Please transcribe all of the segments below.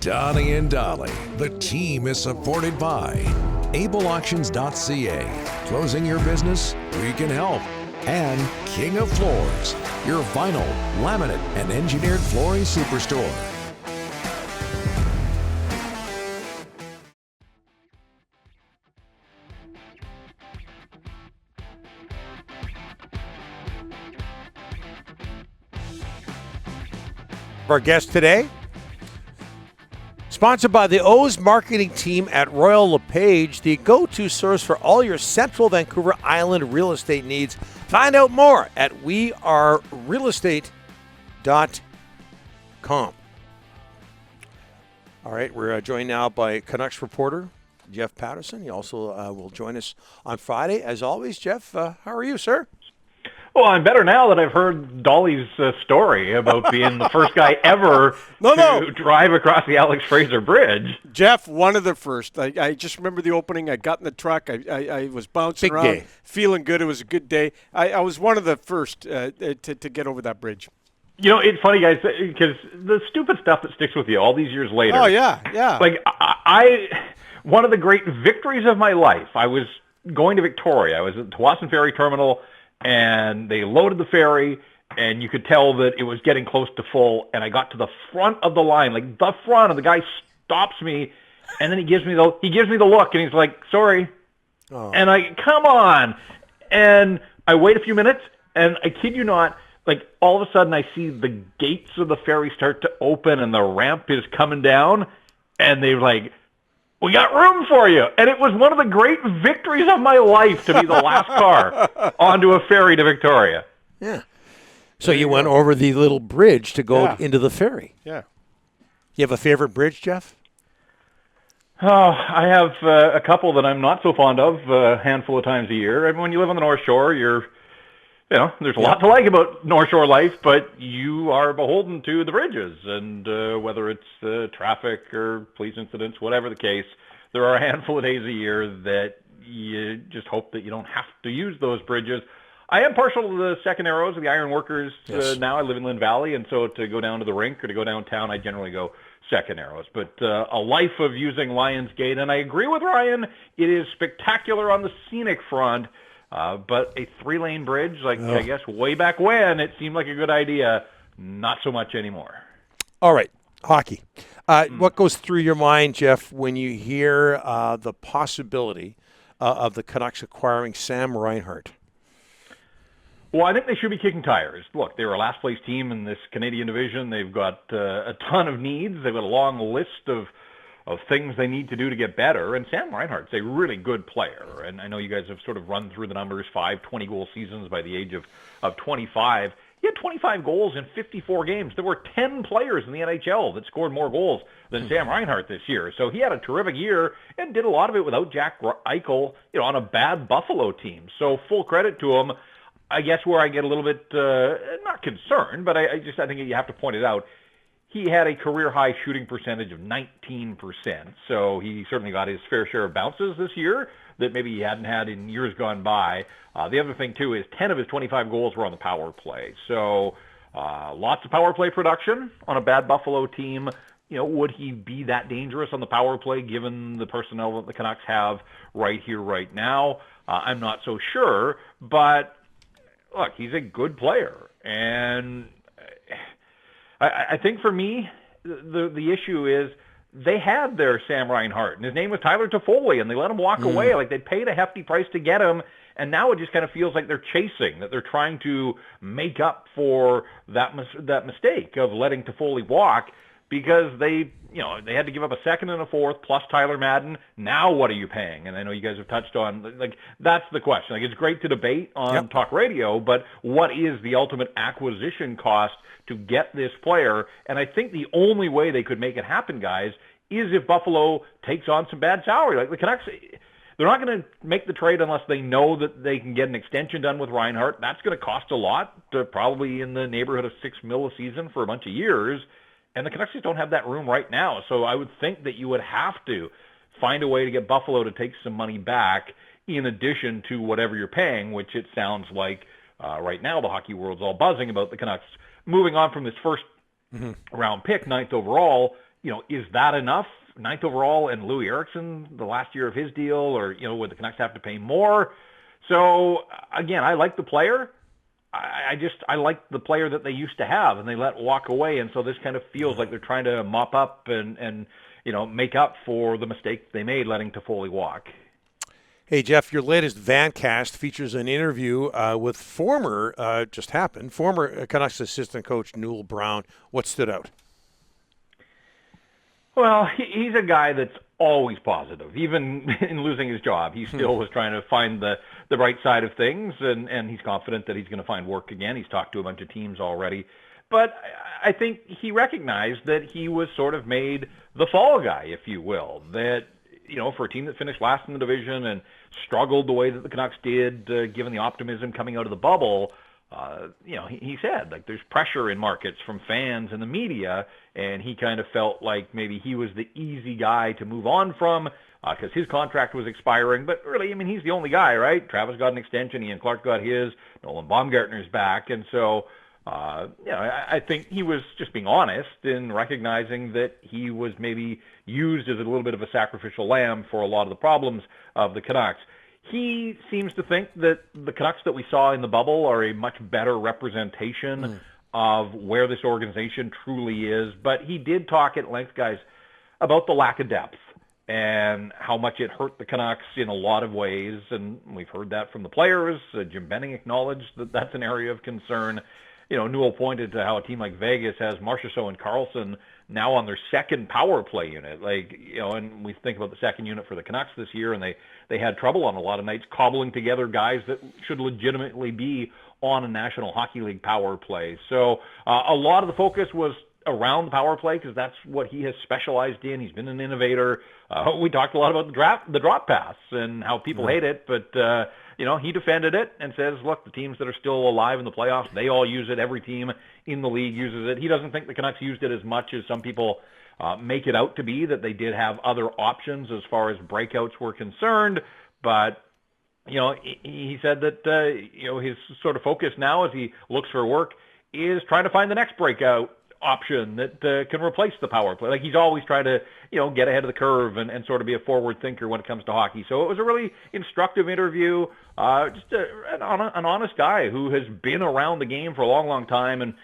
Donnie and Dolly. The team is supported by ableauctions.ca. Closing your business? We can help. And King of Floors, your vinyl, laminate, and engineered flooring superstore. Our guest today, sponsored by the O's marketing team at Royal LePage, the go-to source for all your Central Vancouver Island real estate needs. Find out more at wearerealestate.com. All right, we're joined now by Canucks reporter Jeff Paterson. He also will join us on Friday. As always, Jeff, how are you, sir? Well, I'm better now that I've heard Dolly's story about being the first guy ever to drive across the Alex Fraser Bridge. Jeff, one of the first. I just remember the opening. I got in the truck. I was bouncing around, feeling good. It was a good day. I was one of the first to get over that bridge. You know, it's funny, guys, because the stupid stuff that sticks with you all these years later. Oh, yeah. Like, one of the great victories of my life, I was going to Victoria. I was at the Tawasin Ferry Terminal, and they loaded the ferry, and you could tell that it was getting close to full, and I got to the front of the line, like the front, and the guy stops me, and then he gives me the look, and he's like, sorry. Oh. And I, come on. And I wait a few minutes, and I kid you not, like all of a sudden I see the gates of the ferry start to open, and the ramp is coming down, and they're like, we got room for you. And it was one of the great victories of my life to be the last car onto a ferry to Victoria. Yeah. So you went over the little bridge to go into the ferry. Yeah. You have a favorite bridge, Jeff? Oh, I have a couple that I'm not so fond of a handful of times a year. I mean, when you live on the North Shore, there's a lot to like about North Shore life, but you are beholden to the bridges. And whether it's traffic or police incidents, whatever the case, there are a handful of days a year that you just hope that you don't have to use those bridges. I am partial to the second arrows of the Iron Workers. Now I live in Lynn Valley, and so to go down to the rink or to go downtown, I generally go second arrows. But a life of using Lions Gate, and I agree with Ryan, it is spectacular on the scenic front. But a 3-lane bridge, I guess way back when, it seemed like a good idea. Not so much anymore. All right, hockey. What goes through your mind, Jeff, when you hear the possibility of the Canucks acquiring Sam Reinhart? Well, I think they should be kicking tires. Look, they're a last-place team in this Canadian division. They've got a ton of needs. They've got a long list of things they need to do to get better. And Sam Reinhart's a really good player. And I know you guys have sort of run through the numbers, 5 20-goal seasons by the age of 25. He had 25 goals in 54 games. There were 10 players in the NHL that scored more goals than Sam Reinhart this year. So he had a terrific year and did a lot of it without Jack Eichel, on a bad Buffalo team. So full credit to him. I guess where I get a little bit, not concerned, but I think you have to point it out. He had a career-high shooting percentage of 19%, so he certainly got his fair share of bounces this year that maybe he hadn't had in years gone by. The other thing, too, is 10 of his 25 goals were on the power play. So lots of power play production on a bad Buffalo team. Would he be that dangerous on the power play given the personnel that the Canucks have right here, right now? I'm not so sure, but look, he's a good player, and I think for me, the issue is they had their Sam Reinhart, and his name was Tyler Toffoli, and they let him walk away. Like, they paid a hefty price to get him, and now it just kind of feels like they're chasing, that they're trying to make up for that mistake of letting Toffoli walk, because they had to give up a second and a fourth plus Tyler Madden. Now what are you paying? And I know you guys have touched on, that's the question. It's great to debate on talk radio, but what is the ultimate acquisition cost to get this player? And I think the only way they could make it happen, guys, is if Buffalo takes on some bad salary. Like the Canucks, they're not going to make the trade unless they know that they can get an extension done with Reinhart. That's going to cost a lot, probably in the neighborhood of $6 million a season for a bunch of years. And the Canucks just don't have that room right now. So I would think that you would have to find a way to get Buffalo to take some money back in addition to whatever you're paying, which it sounds like right now the hockey world's all buzzing about the Canucks moving on from this first round pick, 9th overall. is that enough? 9th overall and Louis Eriksson, the last year of his deal, or, would the Canucks have to pay more? So, again, I like the player. I like the player that they used to have, and they let walk away, and so this kind of feels like they're trying to mop up and make up for the mistake they made letting Toffoli walk. Hey, Jeff, your latest Vancast features an interview with former Canucks assistant coach Neal Brown. What stood out? Well, he's a guy that's always positive. Even in losing his job, he still was trying to find the right side of things, and he's confident that he's going to find work again. He's talked to a bunch of teams already. But I think he recognized that he was sort of made the fall guy, if you will, that for a team that finished last in the division and struggled the way that the Canucks did, given the optimism coming out of the bubble, he said, like, there's pressure in markets from fans and the media, and he kind of felt like maybe he was the easy guy to move on from because his contract was expiring. But really, he's the only guy, right? Travis got an extension, Ian Clark got his, Nolan Baumgartner's back, and so I think he was just being honest in recognizing that he was maybe used as a little bit of a sacrificial lamb for a lot of the problems of the Canucks. He seems to think that the Canucks that we saw in the bubble are a much better representation of where this organization truly is. But he did talk at length, guys, about the lack of depth and how much it hurt the Canucks in a lot of ways. And we've heard that from the players. Jim Benning acknowledged that that's an area of concern. Newell pointed to how a team like Vegas has Marchessault and Karlsson now on their second power play unit. And we think about the second unit for the Canucks this year, and they had trouble on a lot of nights cobbling together guys that should legitimately be on a National Hockey League power play. So a lot of the focus was around the power play because that's what he has specialized in. He's been an innovator. We talked a lot about the drop pass and how people hate it, but he defended it and says, look, the teams that are still alive in the playoffs, they all use it. Every team in the league uses it. He doesn't think the Canucks used it as much as some people make it out to be, that they did have other options as far as breakouts were concerned. But, he said that, his sort of focus now as he looks for work is trying to find the next breakout option that can replace the power play. Like, he's always trying to, get ahead of the curve and sort of be a forward thinker when it comes to hockey. So it was a really instructive interview, just an honest guy who has been around the game for a long, long time. And,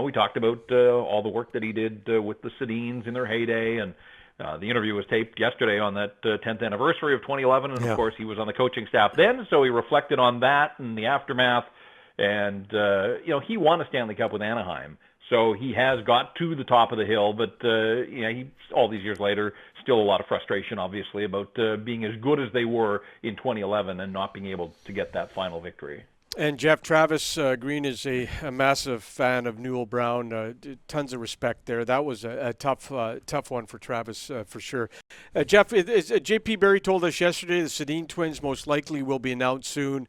we talked about all the work that he did with the Sedins in their heyday. And the interview was taped yesterday on that 10th anniversary of 2011. And, of course, he was on the coaching staff then. So he reflected on that and the aftermath. And, he won a Stanley Cup with Anaheim. So he has got to the top of the hill, but he, all these years later, still a lot of frustration, obviously, about being as good as they were in 2011 and not being able to get that final victory. And Jeff, Travis Green is a massive fan of Neal Brown. Tons of respect there. That was a tough one for Travis, for sure. Jeff, J.P. Barry told us yesterday the Sedin twins most likely will be announced soon.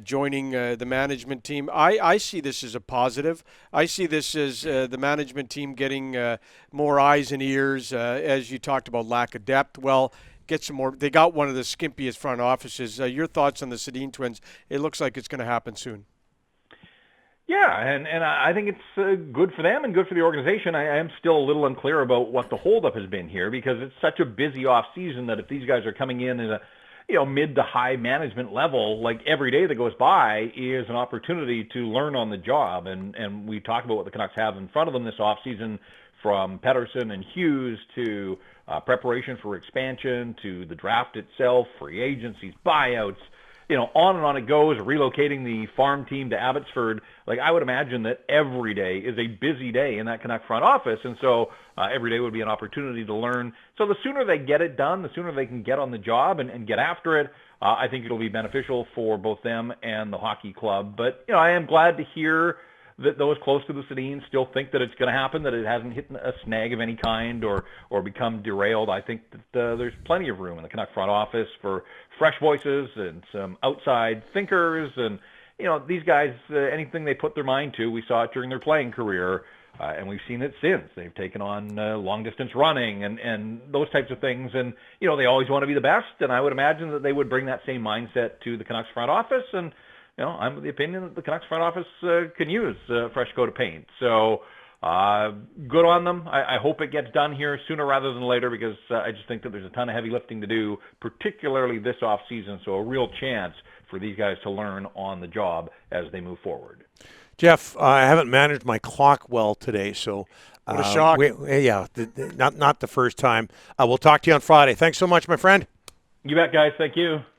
Joining the management team. I see this as a positive. I see this as the management team getting more eyes and ears, as you talked about lack of depth. Well, get some more. They got one of the skimpiest front offices. Your thoughts on the Sedin twins? It looks like it's going to happen soon. Yeah, and I think it's good for them and good for the organization. I am still a little unclear about what the holdup has been here because it's such a busy off season that if these guys are coming in at a mid to high management level, like every day that goes by is an opportunity to learn on the job. And we talk about what the Canucks have in front of them this offseason, from Paterson and Hughes to preparation for expansion to the draft itself, free agencies, buyouts, on and on it goes, relocating the farm team to Abbotsford. Like, I would imagine that every day is a busy day in that Canuck front office, and so every day would be an opportunity to learn. So the sooner they get it done, the sooner they can get on the job and get after it, I think it'll be beneficial for both them and the hockey club. But, I am glad to hear that those close to the Sedin still think that it's going to happen, that it hasn't hit a snag of any kind or become derailed. I think that there's plenty of room in the Canuck front office for fresh voices and some outside thinkers. And, these guys, anything they put their mind to, we saw it during their playing career, and we've seen it since. They've taken on long-distance running and those types of things. And, they always want to be the best, and I would imagine that they would bring that same mindset to the Canucks front office. And I'm of the opinion that the Canucks front office can use a fresh coat of paint. So Good on them. I hope it gets done here sooner rather than later, because I just think that there's a ton of heavy lifting to do, particularly this off season. So a real chance for these guys to learn on the job as they move forward. Jeff, I haven't managed my clock well today, so what a shock. Not the first time. We'll talk to you on Friday. Thanks so much, my friend. You bet, guys. Thank you.